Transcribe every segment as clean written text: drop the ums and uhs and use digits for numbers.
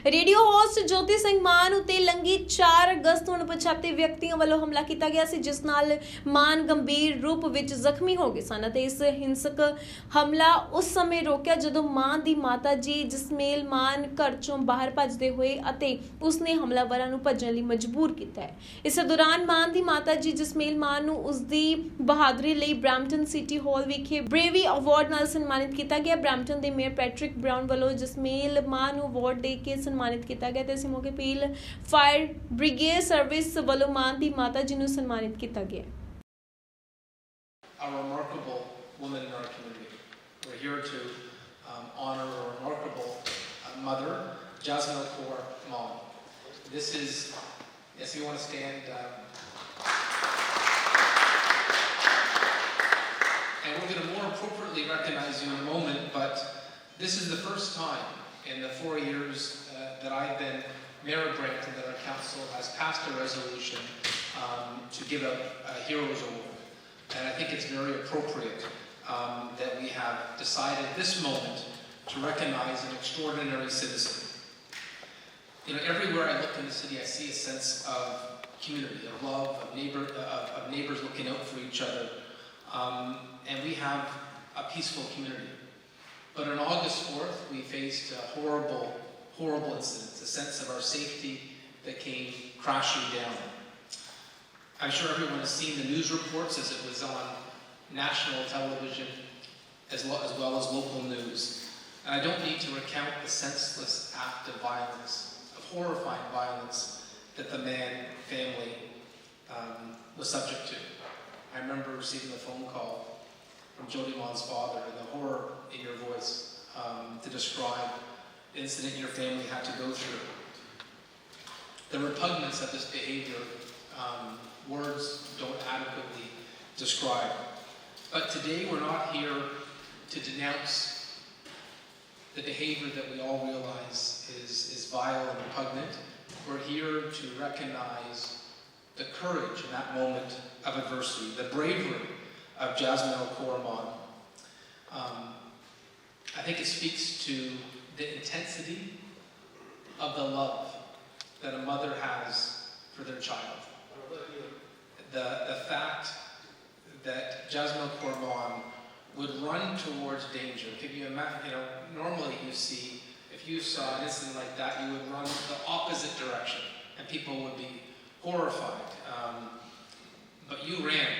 Radio host Jyoti Singh मान उत्ते लंघी 4 अगस्त ਨੂੰ ਅਣਪਛਾਤੇ ਵਿਅਕਤੀਆਂ ਵੱਲੋਂ ਹਮਲਾ ਕੀਤਾ ਗਿਆ ਸੀ, ਜਿਸ ਨਾਲ ਮਾਨ ਗੰਭੀਰ ਰੂਪ ਵਿੱਚ ਜ਼ਖਮੀ ਹੋ ਗਏ ਸਨ ਅਤੇ ਇਸ ਹਿੰਸਕ ਹਮਲਾ ਉਸ ਸਮੇਂ ਰੋਕਿਆ ਜਦੋਂ ਮਾਨ ਦੀ ਮਾਤਾ ਜੀ ਜਸਮੇਲ ਮਾਨ ਘਰ ਚੋਂ ਬਾਹਰ ਭੱਜਦੇ ਹੋਏ ਅਤੇ ਉਸਨੇ ਹਮਲਾਵਰਾਂ ਨੂੰ ਭੱਜਣ ਲਈ ਮਜਬੂਰ ਕੀਤਾ ਹੈ। ਇਸ ਦੌਰਾਨ ਮਾਨ ਦੀ ਮਾਤਾ ਜੀ ਜਸਮੇਲ ਮਾਨ ਨੂੰ ਉਸਦੀ ਬਹਾਦਰੀ ਲਈ ਬ੍ਰੈਂਪਟਨ ਸਿਟੀ ਹਾਲ ਵਿਖੇ ਬ੍ਰੇਵੀ ਅਵਾਰਡ ਨਾਲ ਸਨਮਾਨਿਤ ਕੀਤਾ ਗਿਆ। ਬ੍ਰੈਂਪਟਨ ਦੇ ਮੇਅਰ ਪੈਟਰਿਕ ਬ੍ਰਾਊਨ ਵੱਲੋਂ ਜਸਮੇਲ ਮਾਨ ਨੂੰ ਅਵਾਰਡ ਦੇ ਕੇ ਸਨਮਾਨਿਤ ਕੀਤਾ ਗਿਆ ਤੇ ਇਸ ਮੌਕੇ ਪੀਲ ਫਾਇਰ ਬ੍ਰਿਗੇਡ ਸਰਵਿਸ ਵੱਲੋਂ ਮਾਨ ਦੀ ਮਾਤਾ ਜੀ ਨੂੰ ਸਨਮਾਨਿਤ ਕੀਤਾ ਗਿਆ। A remarkable woman in our community. We're here to honor a remarkable mother, Jasmine Kaur Maan. This is, yes, you want to stand, and we're going to more appropriately recognize you in a moment, but this is the first time in the 4 years that I've been Mayor of Brampton that our council has passed a resolution to give a Heroes Award. And I think it's very appropriate that we have decided this moment to recognize an extraordinary citizen. You know, everywhere I look in the city, I see a sense of community, of love, of neighbors looking out for each other. And we have a peaceful community. But on August 4th, we faced a horrible incident, a sense of our safety that came crashing down. I'm sure everyone has seen the news reports as it was on national television as well as local news. And I don't need to recount the senseless act of violence, of horrifying violence that the Mann family was subject to. I remember receiving a phone call from Jody Mann's father and the horror in your voice to describe the incident your family had to go through. The repugnance of this behavior, words don't adequately describe. But today we're not here to denounce the behavior that we all realize is vile and repugnant. We're here to recognize the courage in that moment of adversity, the bravery of Jasmine Kaur Maan. I think it speaks to the intensity of the love that a mother has for their child. The fact that Jasmine Kaur Maan would run towards danger. Can you imagine, you know, normally you see, if you saw an incident like that, you would run the opposite direction and people would be horrified. But you ran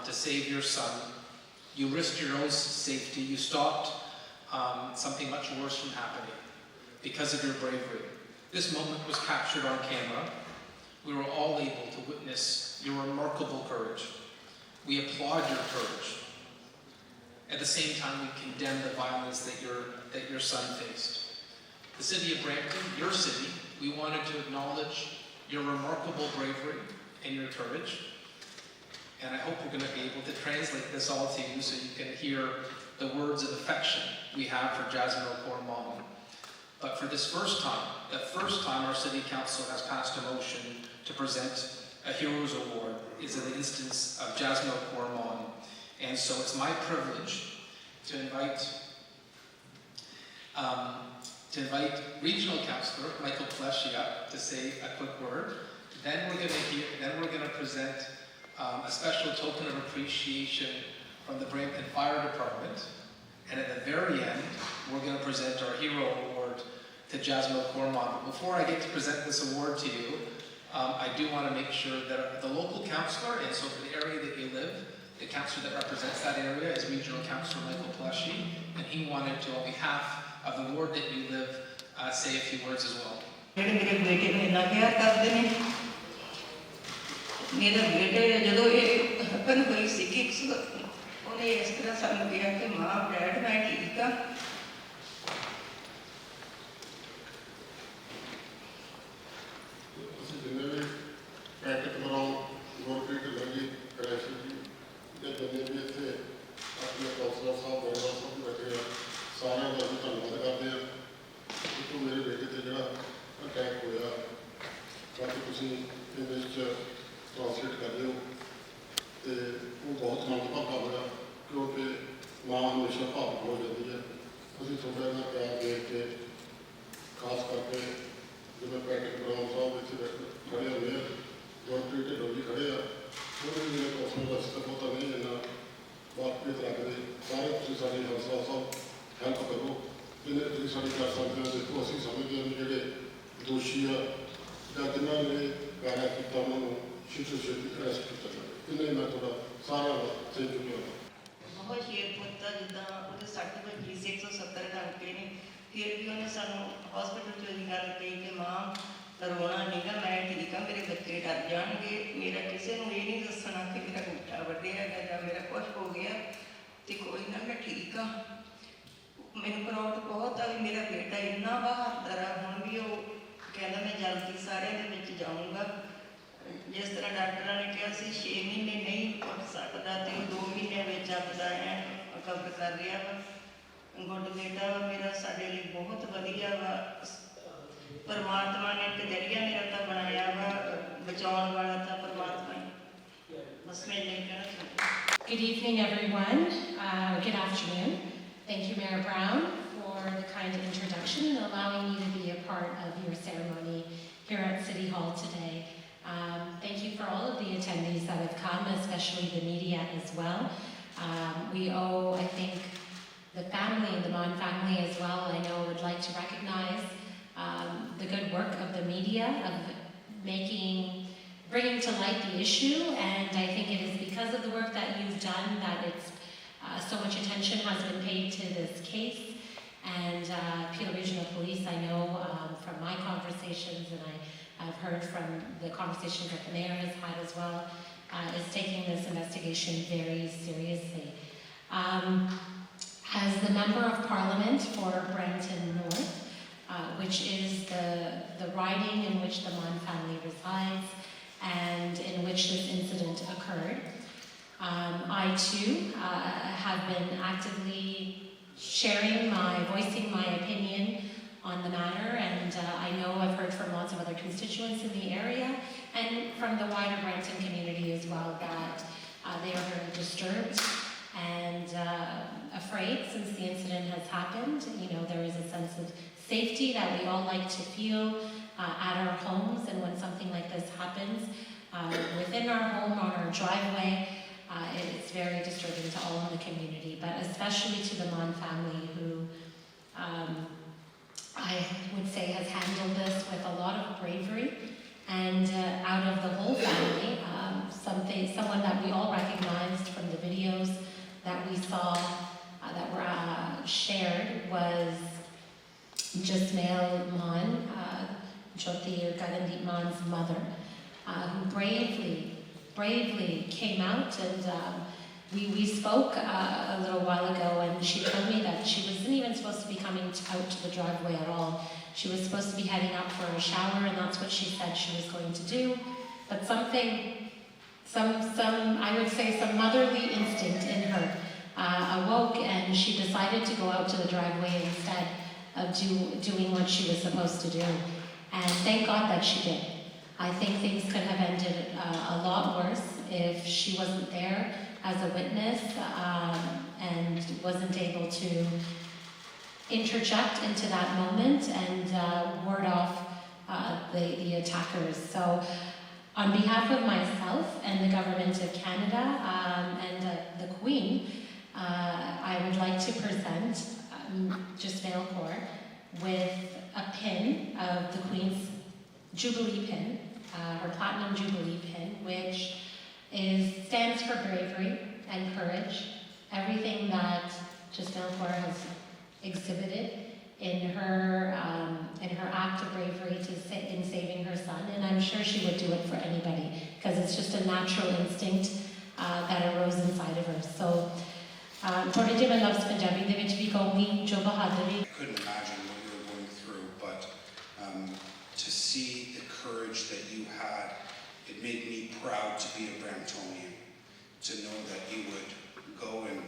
to save your son. You risked your own safety. You stopped something much worse from happening because of your bravery. This moment was captured on camera. We were all able to witness your remarkable courage. We applaud your courage. At the same time, we condemn the violence that your son faced. The city of Brampton, your city, we wanted to acknowledge your remarkable bravery and your courage. And I hope we're going to be able to translate this all to you so you can hear the words of affection we have for Jasmine Kaur Maan. But for this first time, the first time our city council has passed a motion to present a Heroes Award is in the instance of Jasmine Kaur Maan. And so it's my privilege to invite Regional Councillor Michael Pleshy up to say a quick word. Then we're going to present a special token of appreciation from the Brampton Fire Department. And at the very end, we're going to present our Hero Award to Jasmine Kaur Maan. But before I get to present this award to you, I do want to make sure that the local councillor, and so for the area that you live, the councillor that represents that area is Regional Councillor Michael Pleshy, and he wanted to, on behalf of the ward that you live, say a few words as well. मेरे बेटे ने इन्ना प्यार करते हैं। मेरा बेटे जदों ये हकन हुई सी कि उन्हें इस तरह सानू कहा कि मां डैड मैं ठीक हाँ। ट्रांसलेट कर रहे हो तो वो बहुत मंदभागा होया क्योंकि मां हमेशा भावुक हो जाती है ਛੇਤੀ ਛੇਤੀ ਅਰੈਸਟ ਕੀਤਾ ਜਾਵੇ। ਇੰਨਾ ਹੀ ਮੈਂ ਤੁਹਾਡਾ ਸਾਰਿਆਂ ਦਾ ਥੈਂਕ ਯੂ ਕਰਦਾ। ਬਹੁਤ ਸ਼ੇਰ ਪੁੱਤਾ ਜਿੱਦਾਂ ਉਹਦੇ 60 ਵੱਜੀ ਸੀ 170 ਘੰਟੇ ਨੇ, ਫਿਰ ਵੀ ਉਹਨੇ ਸਾਨੂੰ ਹਸਪੀਟਲ 'ਚ ਇਹ ਗੱਲ ਕਹੀ ਕਿ ਮਾਂ ਰੋਣਾ ਨਹੀਂਗਾ, ਮੈਂ ਠੀਕ ਹਾਂ, ਮੇਰੇ ਬੱਚੇ ਡਰ ਜਾਣਗੇ, ਮੇਰਾ ਕਿਸੇ ਨੂੰ ਇਹ ਨਹੀਂ ਦੱਸਣਾ ਕਿ ਮੇਰਾ ਗੁੱਟਾ ਵੱਢਿਆ ਹੈਗਾ ਜਾਂ ਮੇਰਾ ਕੁਛ ਹੋ ਗਿਆ, ਤੇ ਕੋਈ ਨਾ ਮੈਂ ਠੀਕ ਹਾਂ। ਮੈਨੂੰ ਪ੍ਰਾਊਡ ਬਹੁਤ ਆ ਵੀ ਮੇਰਾ ਬੇਟਾ ਇੰਨਾ ਬਹਾਦਰ ਆ, ਹੁਣ ਵੀ ਉਹ ਕਹਿੰਦਾ ਮੈਂ ਜਲਦੀ ਸਾਰਿਆਂ ਦੇ ਵਿੱਚ ਜਾਊਂਗਾ। ਜਿਸ ਤਰ੍ਹਾਂ ਡਾਕਟਰਾਂ ਨੇ ਕਿਹਾ ਸੀ 6 ਮਹੀਨੇ ਨਹੀਂ ਉੱਠ ਸਕਦਾ, ਤੇ ਉਹ 2 ਮਹੀਨਿਆਂ ਵਿੱਚ ਆਪਦਾ ਕਬਰ ਕਰ ਰਿਹਾ ਵਾ। ਗੁੱਡ ਬੇਟਾ ਵਾ ਮੇਰਾ, ਸਾਡੇ ਲਈ ਬਹੁਤ ਵਧੀਆ ਵਾ। ਪਰਮਾਤਮਾ ਨੇ ਇੱਕ ਜ਼ਰੀਆ ਮੇਰਾ ਤਾਂ ਬਣਾਇਆ ਵਾ, ਬਚਾਉਣ ਵਾਲਾ ਤਾਂ ਪਰਮਾਤਮਾ ਹੀ। ਬਸ ਮੈਂ ਇੰਨਾ ਹੀ ਕਹਿਣਾ ਚਾਹੁੰਦੀ। Good evening, everyone. Good afternoon. Thank you, Mayor Brown, for the kind introduction and allowing me to be a part of your ceremony here at City Hall today. Thank you for all of the attendees that have come, especially the media as well. We owe, I think, the family, the Mon family as well, I know would like to recognize the good work of the media, of bringing to light the issue, and I think it is because of the work that you've done that it's so much attention has been paid to this case. And Peel Regional Police, I know from my conversations, and I've heard from the conversations that the mayor has had as well, is taking this investigation very seriously. As the Member of Parliament for Brampton North, which is the riding in which the Mon family resides and in which this incident occurred, I too have been actively voicing my opinion on the matter, and I know I've heard from lots of other constituents in the area and from the wider Brampton community as well that they are very disturbed and afraid since the incident has happened. You know, there is a sense of safety that we all like to feel at our homes, and when something like this happens within our home, on our driveway, it's very disturbing to all in the community, but especially to the Mon family, who I would say has handled this with a lot of bravery, and out of the whole family, someone that we all recognized from the videos that we saw that were shared was Jasmail Mon, Jyoti or Gagandeep Man's mother, who bravely came out, and we spoke a little while ago, and she told me that she wasn't even supposed to be coming out to the driveway at all. She was supposed to be heading up for a shower, and that's what she said she was going to do. But I would say some motherly instinct in her awoke, and she decided to go out to the driveway instead of doing what she was supposed to do. And thank God that she did. I think things could have ended a lot worse if she wasn't there as a witness and wasn't able to interject into that moment and ward off the attackers. So on behalf of myself and the Government of Canada and the Queen, I would like to present Jasmail Kaur with a pin of the Queen's Jubilee pin, her Platinum Jubilee pin, which stands for bravery and courage. Everything that Jasmail Kaur has exhibited in her act of bravery in saving her son, and I'm sure she would do it for anybody because it's just a natural instinct that arose inside of her. So, थोड़े जे मैं लफ्ज़ पंजाबी दे विच भी कहूँगी जो बहादुरी. I couldn't imagine what you were going through, but to see the courage that you had, it made me proud to be a Bramptonian, to know that you would go and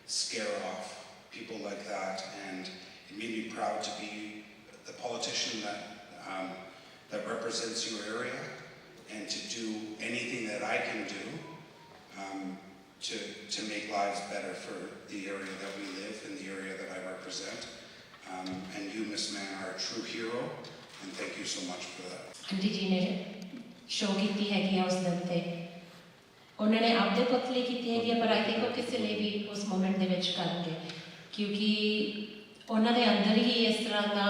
scare off people like that, and it made me proud to be the politician that represents your area, and to do anything that I can do to make lives better for the area that we live and the area that I represent. And you, Miss Mann, are a true hero, and thank you so much for that. Aunty ji ने show की हैगी उस दिन ते उन्होंने आपदे पुत लिए की हैगी, पर आई थिंक वो किसी ने भी उस मोमेंट दे विच करेंगे क्योंकि उन्होंने अंदर ही इस तरह का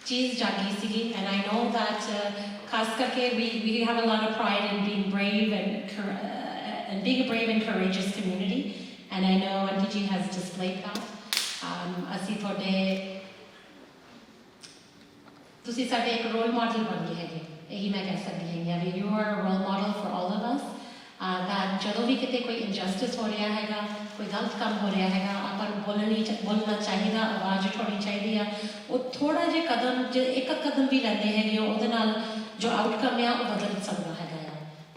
चीज़ जागी सी, and I know that खास करके we have a lot of pride in being brave and being a brave and courageous community, and I know Auntie Ji has displayed that. ਅਸੀਂ ਤੁਹਾਡੇ ਤੁਸੀਂ ਸਾਡੇ ਇੱਕ ਰੋਲ ਮਾਡਲ ਬਣ ਗਏ ਹੈਗੇ, ਇਹੀ ਮੈਂ ਕਹਿ ਸਕਦੀ ਹੈਗੀ ਆ ਵੀ you are a role model for all of us. that ਜਦੋਂ ਵੀ ਕਿਤੇ ਕੋਈ ਇਨਜਸਟਿਸ ਹੋ ਰਿਹਾ ਹੈਗਾ, ਕੋਈ ਗਲਤ ਕੰਮ ਹੋ ਰਿਹਾ ਹੈਗਾ, ਆਪਾਂ ਨੂੰ ਬੋਲਣਾ ਚਾਹੀਦਾ, ਆਵਾਜ਼ ਉਠਾਉਣੀ ਚਾਹੀਦੀ ਆ. ਉਹ ਥੋੜਾ ਜਿਹਾ ਕਦਮ, ਜੇ ਇੱਕ ਕਦਮ ਵੀ ਲੈਂਦੇ ਹੈਗੇ ਉਹਦੇ ਨਾਲ ਜੋ ਆਊਟਕਮ ਆ ਉਹ ਬਦਲ ਸਕਦਾ ਹੈਗਾ ਆ.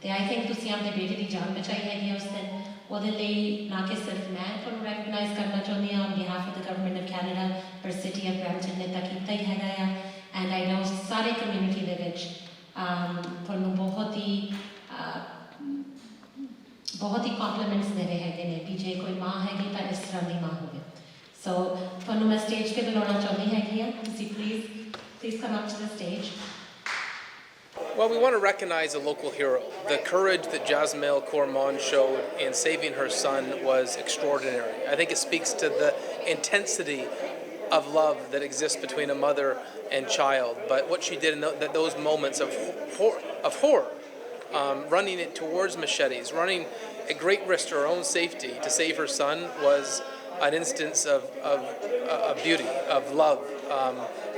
ਤੇ ਆਈ ਥਿੰਕ ਤੁਸੀਂ ਆਪਣੇ ਬੇਟੇ ਦੀ ਜਾਨ ਬਚਾਈ ਹੈਗੀ ਆ ਉਸ ਦਿਨ. ਉਹਦੇ ਲਈ ਨਾ ਕਿ ਸਿਰਫ ਮੈਂ ਤੁਹਾਨੂੰ ਰੈਕਗਨਾਈਜ਼ ਕਰਨਾ ਚਾਹੁੰਦੀ ਹਾਂ on behalf of the government of Canada, ਪਰ ਸਿਟੀ ਆਫ ਬਰੈਂਪਟਨ ਨੇ ਤਾਂ ਕੀਤਾ ਹੀ ਹੈਗਾ ਆ. ਐਂਡ ਆਈ ਨੋ ਸਾਰੇ ਕਮਿਊਨਿਟੀ ਦੇ ਵਿੱਚ ਤੁਹਾਨੂੰ ਬਹੁਤ ਹੀ ਕੰਪਲੀਮੈਂਟਸ ਦੇ ਰਹੇ ਹੈਗੇ ਨੇ ਵੀ ਜੇ ਕੋਈ ਮਾਂ ਹੈਗੀ ਤਾਂ ਇਸ ਤਰ੍ਹਾਂ ਦੀ ਮਾਂ ਹੋਵੇ. ਸੋ ਤੁਹਾਨੂੰ ਮੈਂ ਸਟੇਜ 'ਤੇ ਬੁਲਾਉਣਾ ਚਾਹੁੰਦੀ ਹੈਗੀ ਆ, ਤੁਸੀਂ please come up to the stage. Well, we want to recognize a local hero. The courage that Jasmel Cormon showed in saving her son was extraordinary. I think it speaks to the intensity of love that exists between a mother and child. But what she did in those moments of horror, running it towards machetes, running at great risk to her own safety to save her son, was an instance of beauty, of love.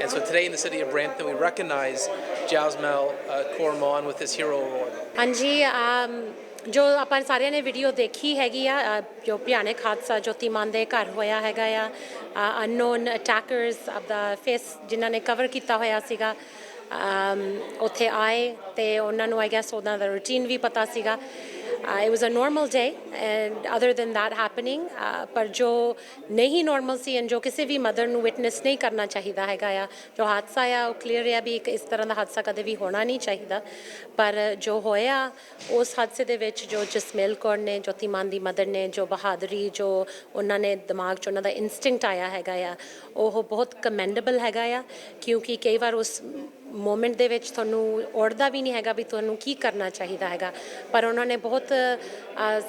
And so today in the city of Brampton, we recognize Jasmel Cormon with this Hero Award. ਹਾਂਜੀ, ਜੋ ਆਪਾਂ ਸਾਰਿਆਂ ਨੇ video ਦੇਖੀ ਹੈਗੀ ਆ, ਜੋ ਭਿਆਨਕ ਹਾਦਸਾ ਜੋਤੀਮਾਨ ਦੇ ਘਰ ਹੋਇਆ ਹੈਗਾ ਆ, ਅਨਨੋਨ ਅਟੈਕਰਸ ਆਪਦਾ ਫੇਸ ਜਿਨ੍ਹਾਂ ਨੇ ਕਵਰ ਕੀਤਾ ਹੋਇਆ ਸੀਗਾ, ਉੱਥੇ ਆਏ ਅਤੇ ਉਹਨਾਂ ਨੂੰ ਆਈ ਗੈਸ ਉਹਨਾਂ ਦਾ ਰੂਟੀਨ ਵੀ ਪਤਾ ਸੀਗਾ. It was a normal day and other than that happening, ਪਰ ਜੋ ਨਹੀਂ normal ਸੀ and ਜੋ ਕਿਸੇ ਵੀ ਮਦਰ ਨੂੰ ਵਿਟਨੈਸ ਨਹੀਂ ਕਰਨਾ ਚਾਹੀਦਾ ਹੈਗਾ ਆ, ਜੋ ਹਾਦਸਾ ਆ ਉਹ ਕਲੀਅਰ ਆ ਵੀ ਇਸ ਤਰ੍ਹਾਂ ਦਾ ਹਾਦਸਾ ਕਦੇ ਵੀ ਹੋਣਾ ਨਹੀਂ ਚਾਹੀਦਾ. ਪਰ ਜੋ ਹੋਇਆ ਉਸ ਹਾਦਸੇ ਦੇ ਵਿੱਚ ਜੋ ਜਸਮੇਲ ਕੌਰ ਨੇ, ਜੋਤੀਮਾਨ ਦੀ ਮਦਰ ਨੇ, ਜੋ ਬਹਾਦਰੀ ਜੋ ਉਹਨਾਂ ਨੇ ਦਿਮਾਗ 'ਚ ਉਹਨਾਂ ਦਾ ਇਨਸਟਿੰਕਟ ਆਇਆ ਹੈਗਾ ਆ, ਉਹ ਬਹੁਤ ਕਮੈਂਡੇਬਲ ਹੈਗਾ ਆ. ਕਿਉਂਕਿ ਕਈ ਵਾਰ ਉਸ ਮੂਮੈਂਟ ਦੇ ਵਿੱਚ ਤੁਹਾਨੂੰ ਉੜਦਾ ਵੀ ਨਹੀਂ ਹੈਗਾ ਵੀ ਤੁਹਾਨੂੰ ਕੀ ਕਰਨਾ ਚਾਹੀਦਾ ਹੈਗਾ, ਪਰ ਉਹਨਾਂ ਨੇ ਬਹੁਤ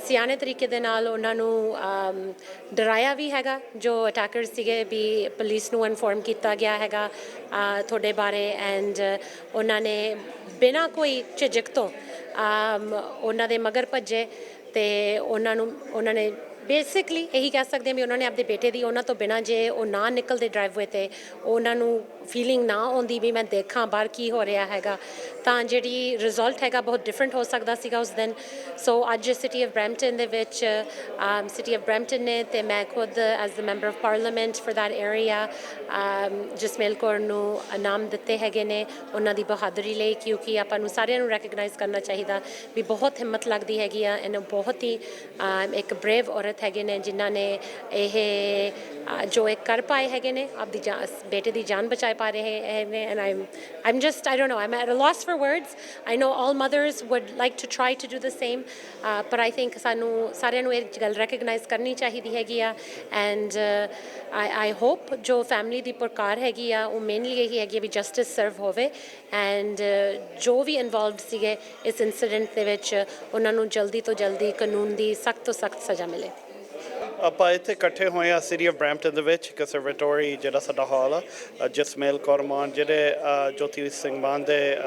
ਸਿਆਣੇ ਤਰੀਕੇ ਦੇ ਨਾਲ ਉਹਨਾਂ ਨੂੰ ਡਰਾਇਆ ਵੀ ਹੈਗਾ. ਜੋ ਅਟੈਕਰਸ ਸੀਗੇ ਵੀ ਪੁਲਿਸ ਨੂੰ ਇਨਫੋਰਮ ਕੀਤਾ ਗਿਆ ਹੈਗਾ ਤੁਹਾਡੇ ਬਾਰੇ, ਐਂਡ ਉਹਨਾਂ ਨੇ ਬਿਨਾਂ ਕੋਈ ਝਿਜਕ ਤੋਂ ਉਹਨਾਂ ਦੇ ਮਗਰ ਭੱਜੇ ਅਤੇ ਉਹਨਾਂ ਨੇ ਬੇਸਿਕਲੀ ਇਹੀ ਕਹਿ ਸਕਦੇ ਹਾਂ ਵੀ ਉਹਨਾਂ ਨੇ ਆਪਣੇ ਬੇਟੇ ਦੀ ਉਹਨਾਂ ਤੋਂ ਬਿਨਾਂ ਜੇ ਉਹ ਨਾ ਨਿਕਲਦੇ ਡਰਾਈਵਵੇ 'ਤੇ, ਉਹਨਾਂ ਨੂੰ ਫੀਲਿੰਗ ਨਾ ਆਉਂਦੀ ਵੀ ਮੈਂ ਦੇਖਾਂ ਬਾਹਰ ਕੀ ਹੋ ਰਿਹਾ ਹੈਗਾ, ਤਾਂ ਜਿਹੜੀ ਰਿਜ਼ਲਟ ਹੈਗਾ ਬਹੁਤ ਡਿਫਰੈਂਟ ਹੋ ਸਕਦਾ ਸੀਗਾ ਉਸ ਦਿਨ. ਸੋ ਅੱਜ ਸਿਟੀ ਆਫ ਬਰੈਂਪਟਨ ਦੇ ਵਿੱਚ ਸਿਟੀ ਆਫ ਬਰੈਂਪਟਨ ਨੇ ਅਤੇ ਮੈਂ ਖੁਦ as the member of parliament for that area Jasmel Kaur ਨੂੰ ਇਨਾਮ ਦਿੱਤੇ ਹੈਗੇ ਨੇ ਉਹਨਾਂ ਦੀ ਬਹਾਦਰੀ ਲਈ. ਕਿਉਂਕਿ ਆਪਾਂ ਨੂੰ ਸਾਰਿਆਂ ਨੂੰ ਰੈਕਗਨਾਈਜ਼ ਕਰਨਾ ਚਾਹੀਦਾ ਵੀ ਬਹੁਤ ਹਿੰਮਤ ਲੱਗਦੀ ਹੈਗੀ ਆ, ਇਹਨੂੰ ਬਹੁਤ ਹੀ ਇੱਕ ਬਰੇਵ ਔਰਤ ਹੈਗੇ ਨੇ ਜਿਨ੍ਹਾਂ ਨੇ ਇਹ ਜੋ ਇਹ ਕਰ ਪਾਏ ਹੈਗੇ ਨੇ, ਆਪਦੀ ਬੇਟੇ ਦੀ ਜਾਨ ਬਚਾ ਪਾ ਰਹੇ ਨੇ. And I'm just, I don't know, I'm at a loss for words. I know all mothers would like to try to do the same, but I think ਸਾਨੂੰ ਸਾਰਿਆਂ ਨੂੰ ਇਹ ਗੱਲ ਰੈਕਗਨਾਈਜ਼ ਕਰਨੀ ਚਾਹੀਦੀ ਹੈਗੀ ਆ. ਐਂਡ I hope ਜੋ ਫੈਮਿਲੀ ਦੀ ਪੁਕਾਰ ਹੈਗੀ ਆ ਉਹ ਮੇਨਲੀ ਇਹੀ ਹੈਗੀ ਵੀ ਜਸਟਿਸ ਸਰਵ ਹੋਵੇ, ਐਂਡ ਜੋ ਵੀ ਇਨਵੋਲਵਡ ਸੀਗੇ ਇਸ ਇਨਸੀਡੈਂਟ ਦੇ ਵਿੱਚ ਉਹਨਾਂ ਨੂੰ ਜਲਦੀ ਤੋਂ ਜਲਦੀ ਕਾਨੂੰਨ ਦੀ ਸਖਤ ਤੋਂ ਸਖਤ ਸਜ਼ਾ ਮਿਲੇ. ਆਪਾਂ ਇੱਥੇ ਇਕੱਠੇ ਹੋਏ ਹਾਂ ਸਿਟੀ ਆਫ ਬਰੈਂਪਟਨ ਦੇ ਵਿੱਚ ਕੰਸਰਵੇਟੋਰੀ ਜਿਹੜਾ ਸਾਡਾ ਹਾਲ ਆ. ਜਸਮੇਲ ਕੌਰ ਮਾਨ ਜਿਹੜੇ ਜੋਤੀ ਸਿੰਘ ਮਾਨ ਦੇ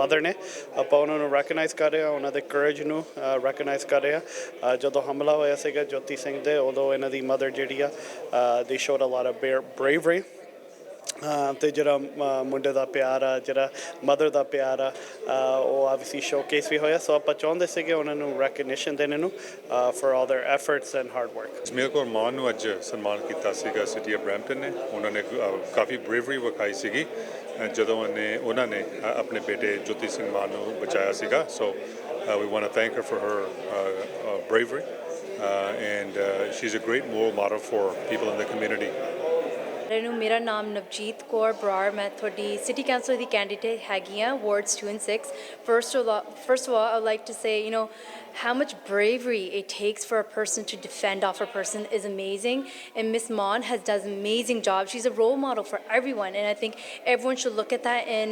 ਮਦਰ ਨੇ, ਆਪਾਂ ਉਹਨਾਂ ਨੂੰ ਰੈਕਗਨਾਈਜ਼ ਕਰ ਰਹੇ ਹਾਂ, ਉਹਨਾਂ ਦੇ ਕਰੇਜ ਨੂੰ ਰੈਕਗਨਾਈਜ਼ ਕਰ ਰਹੇ ਹਾਂ. ਜਦੋਂ ਹਮਲਾ ਹੋਇਆ ਸੀਗਾ ਜੋਤੀ ਸਿੰਘ ਦੇ, ਉਦੋਂ ਇਹਨਾਂ ਦੀ ਮਦਰ ਜਿਹੜੀ ਆ ਦੇ ਸ਼ੋਡ ਅ ਲੋਟ ਆਫ ਬਰੇਵਰੀ, ਅਤੇ ਜਿਹੜਾ ਮੁੰਡੇ ਦਾ ਪਿਆਰ ਆ, ਜਿਹੜਾ ਮਦਰ ਦਾ ਪਿਆਰ ਆ, ਉਹ ਆਬਵੀਅਸਲੀ ਸ਼ੋਕੇਸ ਵੀ ਹੋਇਆ. ਸੋ ਆਪਾਂ ਚਾਹੁੰਦੇ ਸੀਗੇ ਉਹਨਾਂ ਨੂੰ ਰੈਕਗਨੀਸ਼ਨ ਦੇਣ ਨੂੰ for all their efforts and hard work. Jasmel Kaur Mann ਨੂੰ ਅੱਜ ਸਨਮਾਨ ਕੀਤਾ ਸੀਗਾ ਸਿਟੀ ਆਫ ਬਰੈਂਪਟਨ ਨੇ. ਉਹਨਾਂ ਨੇ ਕਾਫੀ ਬਰੇਵਰੀ ਵਿਖਾਈ ਸੀਗੀ ਜਦੋਂ ਉਹਨਾਂ ਨੇ ਆਪਣੇ ਬੇਟੇ ਜੋਤੀ ਸਿੰਘ ਮਾਨ ਨੂੰ ਬਚਾਇਆ ਸੀਗਾ. So we want to thank her for her bravery and she is a great role model for people in the community. ਮੇਰਾ ਨਾਮ ਨਵਜੀਤ ਕੌਰ ਬਰਾੜ, ਮੈਂ ਤੁਹਾਡੀ ਸਿਟੀ ਕਾਉਂਸਲ ਦੀ ਕੈਂਡੀਡੇਟ ਹੈਗੀ ਹਾਂ, wards 2 and 6. First of all, I would like to say, how much bravery it takes for a person to defend off a person is amazing, and Miss Maan has done an amazing job. She's a role model for everyone, and I think everyone should look at that and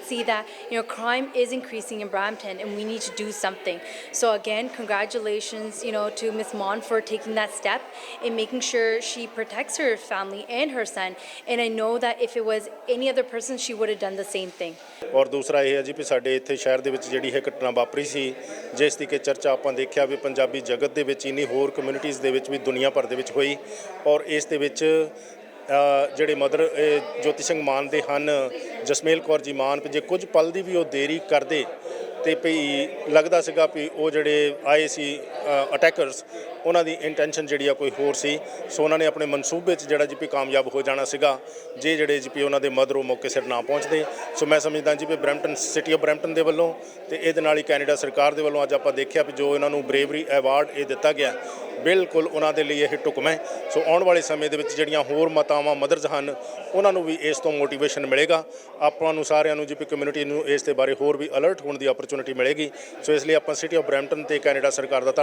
see that, you know, crime is increasing in Brampton and we need to do something. So again, congratulations, you know, to Ms. Mon for taking that step in making sure she protects her family and her son. And I know that if it was any other person, she would have done the same thing. ਔਰ ਦੂਸਰਾ ਇਹ ਹੈ ਜੀ ਵੀ ਸਾਡੇ ਇੱਥੇ ਸ਼ਹਿਰ ਦੇ ਵਿੱਚ ਜਿਹੜੀ ਇਹ ਘਟਨਾ ਵਾਪਰੀ ਸੀ, ਜਿਸ ਦੀ ਕਿ ਚਰਚਾ ਆਪਾਂ ਦੇਖਿਆ ਵੀ ਪੰਜਾਬੀ ਜਗਤ ਦੇ ਵਿੱਚ ਹੀ ਨਹੀਂ ਹੋਰ ਕਮਿਊਨਿਟੀਜ਼ ਦੇ ਵਿੱਚ ਵੀ ਦੁਨੀਆ ਭਰ ਦੇ ਵਿੱਚ ਹੋਈ। ਔਰ ਇਸ ਦੇ ਵਿੱਚ ਜਿਹੜੇ ਮਦਰ ਜੋਤੀ ਸਿੰਘ ਮਾਨ ਦੇ ਹਨ, ਜਸਮੇਲ ਕੌਰ ਜੀ ਮਾਨ, ਜੇ ਕੁਝ ਪਲ ਦੀ ਵੀ ਉਹ ਦੇਰੀ ਕਰਦੇ ਤੇ ਭਈ ਲੱਗਦਾ ਸੀਗਾ ਵੀ ਉਹ ਜਿਹੜੇ ਆਏ ਸੀ ਅਟੈਕਰਸ, ਉਹਨਾਂ ਦੀ ਇੰਟੈਂਸ਼ਨ ਜਿਹੜੀ ਆ ਕੋਈ ਹੋਰ ਸੀ। ਸੋ ਉਹਨਾਂ ਨੇ ਆਪਣੇ ਮਨਸੂਬੇ 'ਚ ਜਿਹੜਾ ਜੀ ਵੀ ਕਾਮਯਾਬ ਹੋ ਜਾਣਾ ਸੀਗਾ ਜੇ ਜਿਹੜੇ ਜੀ ਵੀ ਉਹਨਾਂ ਦੇ ਮਦਰ ਉਹ ਮੌਕੇ ਸਿਰ ਨਾ ਪਹੁੰਚਦੇ। ਸੋ ਮੈਂ ਸਮਝਦਾ ਜੀ ਵੀ ਬਰੈਂਪਟਨ, ਸਿਟੀ ਆਫ ਬਰੈਂਪਟਨ ਦੇ ਵੱਲੋਂ ਤੇ ਇਹਦੇ ਨਾਲ ਹੀ ਕੈਨੇਡਾ ਸਰਕਾਰ ਦੇ ਵੱਲੋਂ ਅੱਜ ਆਪਾਂ ਦੇਖਿਆ ਵੀ ਜੋ ਇਹਨਾਂ ਨੂੰ ਬਰੇਵਰੀ ਐਵਾਰਡ ਇਹ ਦਿੱਤਾ ਗਿਆ, ਬਿਲਕੁਲ ਉਹਨਾਂ ਦੇ ਲਈ ਇਹ ਢੁਕਮ ਹੈ। ਸੋ ਆਉਣ ਵਾਲੇ ਸਮੇਂ ਦੇ ਵਿੱਚ ਜਿਹੜੀਆਂ ਹੋਰ ਮਾਤਾਵਾਂ ਮਦਰਸ ਹਨ, ਉਹਨਾਂ ਨੂੰ ਵੀ ਇਸ ਤੋਂ ਮੋਟੀਵੇਸ਼ਨ ਮਿਲੇਗਾ। ਆਪਾਂ ਨੂੰ ਸਾਰਿਆਂ ਨੂੰ ਜੀ ਵੀ ਕਮਿਊਨਿਟੀ ਨੂੰ ਇਸ ਦੇ ਬਾਰੇ ਹੋਰ ਵੀ ਅਲਰਟ ਹੋਣ ਦੀ ਓਪਰਚੁਨਿਟੀ ਮਿਲੇਗੀ। ਸੋ ਇਸ ਲਈ ਆਪਾਂ ਸਿਟੀ ਆਫ ਬਰੈਂਪਟਨ ਤੇ ਕੈਨੇਡਾ ਸਰਕਾਰ ਦਾ